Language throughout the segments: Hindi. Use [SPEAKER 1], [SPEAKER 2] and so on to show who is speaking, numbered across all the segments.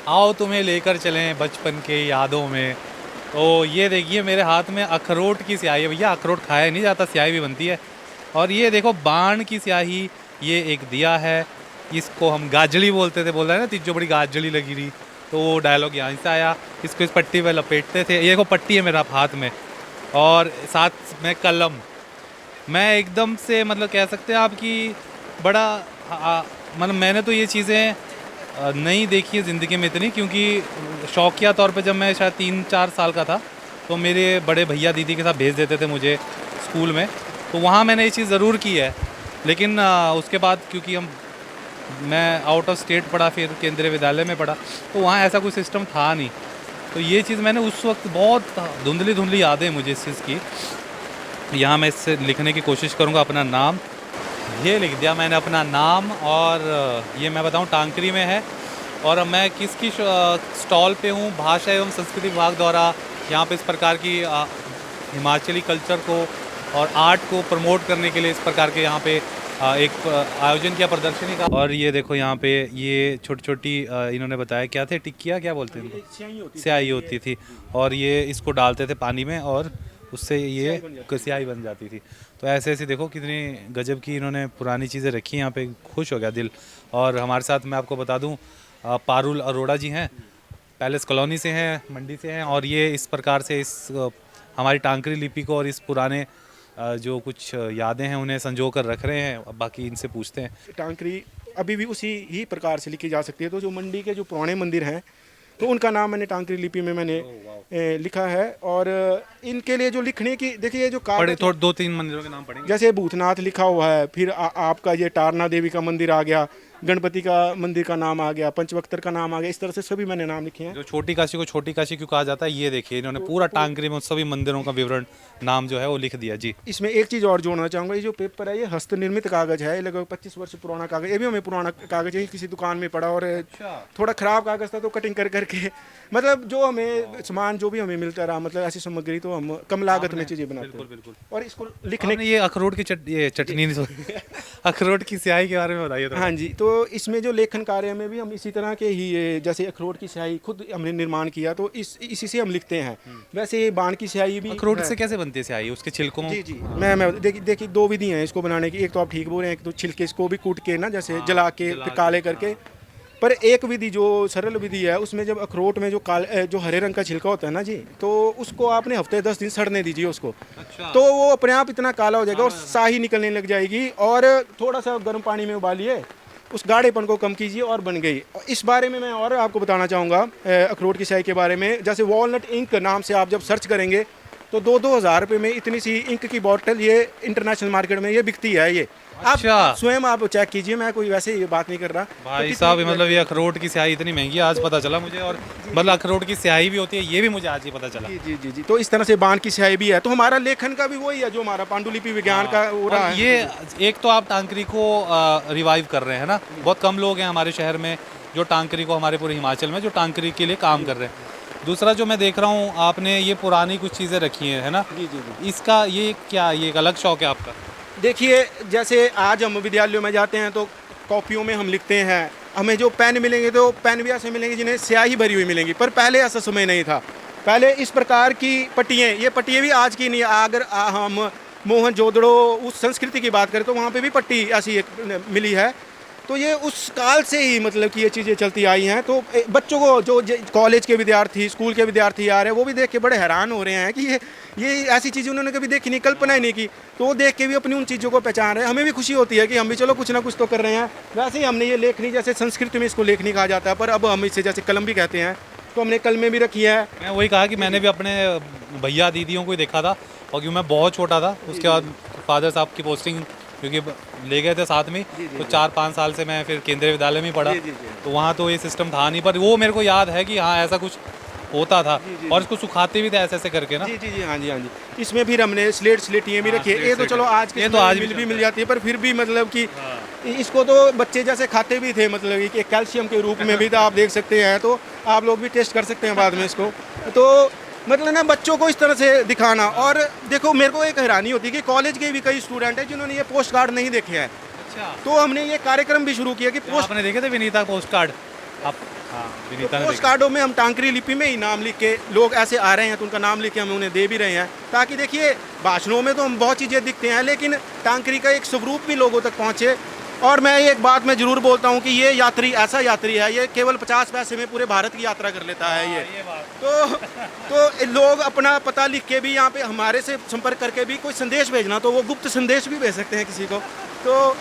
[SPEAKER 1] आओ तुम्हें लेकर चलें बचपन के यादों में। तो ये देखिए मेरे हाथ में अखरोट की स्याही है भैया, अखरोट खाया नहीं जाता, स्याही भी बनती है। और ये देखो बाण की स्याही, ये एक दिया है, इसको हम गाजड़ी बोलते थे, बोल रहे हैं ना तिज्जो बड़ी गाजड़ी लगी रही, तो वो डायलॉग यहाँ से आया। इसको इस पट्टी पे लपेटते थे, ये देखो पट्टी है मेरा हाथ में, और साथ में कलम। मैं एकदम से मतलब कह सकते हैं आपकी बड़ा मतलब मैंने तो ये चीज़ें नहीं देखी है ज़िंदगी में इतनी, क्योंकि शौकिया तौर पे जब मैं शायद 3-4 साल का था तो मेरे बड़े भैया दीदी के साथ भेज देते थे मुझे स्कूल में, तो वहाँ मैंने ये चीज़ ज़रूर की है। लेकिन उसके बाद क्योंकि मैं आउट ऑफ स्टेट पढ़ा, फिर केंद्रीय विद्यालय में पढ़ा, तो वहाँ ऐसा कोई सिस्टम था नहीं। तो ये चीज़ मैंने उस वक्त बहुत धुंधली धुंधली यादें मुझे इस चीज़ की। यहाँ मैं इससे लिखने की कोशिश करूँगा अपना नाम। ये लिख दिया मैंने अपना नाम, और ये मैं बताऊँ टांकरी में है, और मैं किसकी स्टॉल पे हूँ। भाषा एवं संस्कृति विभाग द्वारा यहाँ पे इस प्रकार की हिमाचली कल्चर को और आर्ट को प्रमोट करने के लिए इस प्रकार के यहाँ पे एक आयोजन किया प्रदर्शनी का। और ये देखो यहाँ पे ये छोटी छोटी इन्होंने बताया क्या थे, टिक्किया क्या बोलते हैं इनको, स्याही होती थी, और ये इसको डालते थे पानी में और उससे ये स्याही बन जाती थी। तो ऐसे ऐसे देखो कितनी गजब की इन्होंने पुरानी चीज़ें रखी यहाँ पे, खुश हो गया दिल। और हमारे साथ मैं आपको बता दूँ पारुल अरोड़ा जी हैं, पैलेस कॉलोनी से हैं, मंडी से हैं, और ये इस प्रकार से इस हमारी टांकरी लिपि को और इस पुराने जो कुछ यादें हैं उन्हें संजो कर रख रहे हैं। अब बाकी इनसे पूछते हैं।
[SPEAKER 2] टांकरी अभी भी उसी ही प्रकार से लिखी जा सकती है। तो जो मंडी के जो पुराने मंदिर हैं तो उनका नाम मैंने टांकरी लिपि में मैंने लिखा है। और इनके लिए जो लिखने की देखिए जो
[SPEAKER 1] पढ़े थोड़े 2-3 मंदिरों के नाम पढ़ेंगे।
[SPEAKER 2] जैसे भूतनाथ लिखा हुआ है, फिर आपका ये तारना देवी का मंदिर आ गया, गणपति का मंदिर का नाम आ गया, पंचवक्तर का नाम आ गया, इस तरह से सभी मैंने नाम लिखे हैं।
[SPEAKER 1] जो छोटी काशी को छोटी काशी क्यों कहा जाता है, ये देखिए इन्होंने पूरा टांकरी में सभी मंदिरों का विवरण नाम जो है वो लिख दिया जी।
[SPEAKER 2] इसमें एक चीज़ और जोड़ना चाहूँगा, ये जो पेपर है ये हस्त निर्मित कागज़ है, ये लगभग 25 वर्ष पुराना कागज़। ये भी हमें पुराना कागज़ है, किसी दुकान में पड़ा, और थोड़ा ख़राब कागज़ था तो कटिंग कर करके मतलब जो हमें सामान जो भी हमें मिलता रहा, मतलब ऐसी सामग्री तो हम कम लागत में चीज़ें बनाते हैं।
[SPEAKER 1] बिल्कुल।
[SPEAKER 2] और इसको लिखने
[SPEAKER 1] ये अखरोट की ये चटनी नहीं अखरोट की स्याही के बारे में बताइए तो।
[SPEAKER 2] हाँ जी, तो इसमें जो लेखन कार्य में भी हम इसी तरह के ही जैसे अखरोट की स्याही खुद हमने निर्माण किया, तो इसी से हम लिखते हैं। वैसे ये बाण की स्याही भी
[SPEAKER 1] अखरोट से कैसे बनती है स्याही, उसके छिलकों?
[SPEAKER 2] जी मैं देखिए 2 विधि हैं इसको बनाने की। एक तो आप ठीक बोल रहे हैं, एक तो छिलके इसको भी कूट के ना जैसे जला के फिर काले करके। पर एक विधि जो सरल विधि है उसमें जब अखरोट में जो हरे रंग का छिलका होता है ना जी, तो उसको आपने हफ्ते 10 दिन सड़ने दीजिए उसको।
[SPEAKER 1] अच्छा।
[SPEAKER 2] तो वो अपने आप इतना काला हो जाएगा और स्याही निकलने लग जाएगी। और थोड़ा सा गर्म पानी में उबालिए, उस गाढ़ेपन को कम कीजिए और बन गई। इस बारे में मैं और आपको बताना चाहूँगा अखरोट की स्याही के बारे में। जैसे वॉलनट इंक नाम से आप जब सर्च करेंगे तो 2-2 हज़ार रुपये में इतनी सी इंक की बॉटल ये इंटरनेशनल मार्केट में ये बिकती है। ये
[SPEAKER 1] अच्छा।
[SPEAKER 2] आप स्वयं आप चेक कीजिए, मैं कोई वैसे ये बात नहीं कर रहा
[SPEAKER 1] भाई
[SPEAKER 2] तो
[SPEAKER 1] साहब मतलब ये अखरोट की स्याही इतनी महंगी है, आज पता चला मुझे। और मतलब अखरोट की स्याही भी होती है, ये भी मुझे आज ही पता चला।
[SPEAKER 2] जी। तो इस तरह से बाण की स्याही भी है। तो हमारा लेखन का भी वही है जो हमारा पांडुलिपि विज्ञान का हो रहा है।
[SPEAKER 1] ये एक तो आप टांकरी को रिवाइव कर रहे हैं ना, बहुत कम लोग हैं हमारे शहर में जो टांकरी को, हमारे पूरे हिमाचल में जो टांकरी के लिए काम कर रहे हैं। दूसरा जो मैं देख रहा हूँ आपने ये पुरानी कुछ चीज़ें रखी हैं, है ना?
[SPEAKER 2] जी।
[SPEAKER 1] इसका ये क्या, ये एक अलग शौक है आपका?
[SPEAKER 2] देखिए जैसे आज हम विद्यालयों में जाते हैं तो कॉपियों में हम लिखते हैं, हमें जो पेन मिलेंगे तो पेन भी ऐसे मिलेंगे जिन्हें स्याही भरी हुई मिलेंगी। पर पहले ऐसा समय नहीं था। पहले इस प्रकार की पट्टियाँ, ये पट्टियाँ भी आज की नहीं है। अगर हम मोहनजोदड़ो उस संस्कृति की बात करें तो वहाँ पे भी पट्टी ऐसी एक मिली है। तो ये उस काल से ही मतलब कि ये चीज़ें चलती आई हैं। तो बच्चों को जो कॉलेज के विद्यार्थी, स्कूल के विद्यार्थी आ रहे हैं, वो भी देख के बड़े हैरान हो रहे हैं कि ये ऐसी चीज़ें उन्होंने कभी देखी नहीं, कल्पना ही नहीं की। तो वो देख के भी अपनी उन चीज़ों को पहचान रहे हैं। हमें भी खुशी होती है कि हम भी चलो कुछ ना कुछ तो कर रहे हैं। वैसे ही हमने ये लेखनी, जैसे संस्कृत में इसको लेखनी कहा जाता है, पर अब हम इसे जैसे कलम भी कहते हैं, तो हमने कलमें भी रखी है।
[SPEAKER 1] मैं वही कहा कि मैंने भी अपने भैया दीदियों को ही देखा था, और क्योंकि मैं बहुत छोटा था उसके बाद फादर साहब की पोस्टिंग क्योंकि ले गए थे साथ में, तो 4-5 साल से मैं फिर केंद्रीय विद्यालय में पढ़ा। तो वहाँ तो ये सिस्टम था नहीं, पर वो मेरे को याद है कि हाँ ऐसा कुछ होता था। और इसको सुखाते भी थे ऐसे ऐसे करके ना।
[SPEAKER 2] जी हाँ जी। इसमें फिर हमने स्लेटियाँ भी रखी है। ये तो चलो आज के
[SPEAKER 1] तो आज
[SPEAKER 2] भी मिल जाती है, पर फिर भी मतलब कि इसको तो बच्चे जैसे खाते भी थे, मतलब कि कैल्शियम के रूप में भी था, आप देख सकते हैं। तो आप लोग भी टेस्ट कर सकते हैं बाद में इसको। तो मतलब ना बच्चों को इस तरह से दिखाना। और देखो मेरे को एक हैरानी होती है कि कॉलेज के भी कई स्टूडेंट हैं जिन्होंने ये पोस्ट कार्ड नहीं देखे हैं।
[SPEAKER 1] अच्छा।
[SPEAKER 2] तो हमने ये कार्यक्रम भी शुरू किया कि
[SPEAKER 1] आपने देखे थे विनीता पोस्ट कार्ड? आप हाँ विनीता ने
[SPEAKER 2] पोस्ट कार्डों में हम टांकरी लिपि में ही नाम लिख के, लोग ऐसे आ रहे हैं तो उनका नाम लिख के हम उन्हें दे भी रहे हैं, ताकि देखिए भाषणों में तो हम बहुत चीज़ें दिखते हैं लेकिन टांकरी का एक स्वरूप भी लोगों तक पहुँचे। और मैं एक बात मैं ज़रूर बोलता हूँ कि ये यात्री ऐसा यात्री है, ये केवल 50 पैसे में पूरे भारत की यात्रा कर लेता है ये तो लोग अपना पता लिख के भी यहाँ पे हमारे से संपर्क करके भी कोई संदेश भेजना तो वो गुप्त संदेश भी भेज सकते हैं किसी को। तो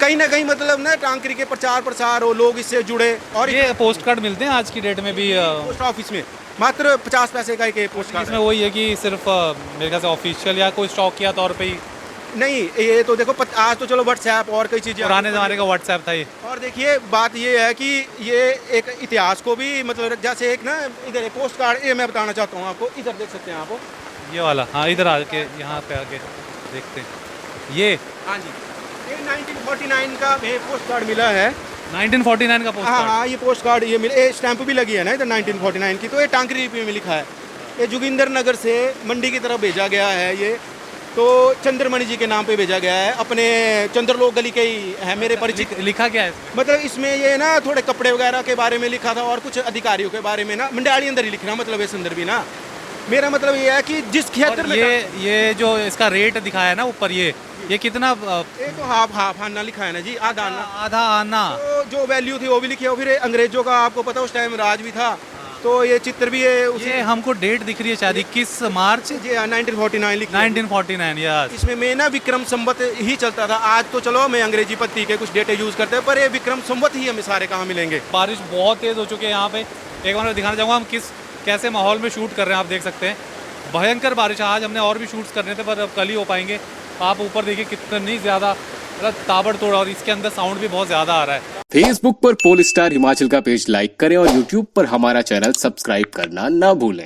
[SPEAKER 2] कहीं ना कहीं मतलब ना टांकरी के प्रचार प्रसार हो, लोग इससे जुड़े। और
[SPEAKER 1] ये पोस्ट कार्ड मिलते हैं आज की डेट में भी
[SPEAKER 2] पोस्ट ऑफिस में मात्र 50 पैसे का एक पोस्ट कार्ड
[SPEAKER 1] इसमें वही है कि सिर्फ मेरे ख्याल से ऑफिशियल या कोई स्टॉकिया तौर पे ही
[SPEAKER 2] नहीं, ये तो देखो आज तो चलो व्हाट्सएप और कई चीज़ें,
[SPEAKER 1] पुराने ज़माने का व्हाट्सएप था ये।
[SPEAKER 2] और देखिए बात ये है कि ये एक इतिहास को भी मतलब जैसे एक ना इधर एक पोस्ट कार्ड, ये मैं बताना चाहता हूँ आपको, इधर देख सकते हैं आप
[SPEAKER 1] ये वाला, हाँ इधर आके यहाँ पे आके देखते हैं ये।
[SPEAKER 2] हाँ जी, ये 1949 का ये पोस्ट कार्ड मिला है।
[SPEAKER 1] 1949 का पोस्ट
[SPEAKER 2] हाँ
[SPEAKER 1] कार्ड।
[SPEAKER 2] हाँ, ये पोस्ट कार्ड ये मिले, ये स्टैंप भी लगी है ना इधर 1949 की, तो ये टांकरी लिपि में लिखा है। ये जोगिंदर नगर से मंडी की तरफ भेजा गया है ये, तो चंद्रमणि जी के नाम पे भेजा गया है, अपने चंद्रलोक गली के ही है मेरे परिचित।
[SPEAKER 1] लिखा क्या है?
[SPEAKER 2] मतलब इसमें ये ना थोड़े कपड़े वगैरह के बारे में लिखा था और कुछ अधिकारियों के बारे में ना, मंडाली अंदर ही लिखना, मतलब इस अंदर भी ना मेरा मतलब ये है कि जिस क्षेत्र में
[SPEAKER 1] ये जो इसका रेट दिखाया है ना ऊपर, ये कितना?
[SPEAKER 2] ये तो हाफ आना लिखा है ना जी, आधा आना,
[SPEAKER 1] आधा आना।
[SPEAKER 2] तो जो वैल्यू थी वो भी लिखी है। फिर अंग्रेजों का आपको पता उस टाइम राज भी था, तो ये चित्र भी है
[SPEAKER 1] ये हमको डेट दिख रही है शायद 21 मार्च
[SPEAKER 2] जी 1949 लिखी है।
[SPEAKER 1] 1949 यस।
[SPEAKER 2] इसमें मैं ना विक्रम संवत ही चलता था, आज तो चलो मैं अंग्रेजी पत्ती के कुछ डेटे यूज करते हैं, पर ये विक्रम संवत ही हमें सारे कहाँ मिलेंगे।
[SPEAKER 1] बारिश बहुत तेज हो चुकी है यहाँ पे। एक बार मैं दिखाना चाहूँगा हम कैसे माहौल में शूट कर रहे हैं। आप देख सकते हैं भयंकर बारिश है। आज हमने और भी शूट्स करने थे पर अब कल ही हो पाएंगे। आप ऊपर देखिए कितनी ज़्यादा ताबड़तोड़, और इसके अंदर साउंड भी बहुत ज़्यादा आ रहा है।
[SPEAKER 3] फेसबुक पर पोल स्टार हिमाचल का पेज लाइक करें और यूट्यूब पर हमारा चैनल सब्सक्राइब करना ना भूलें।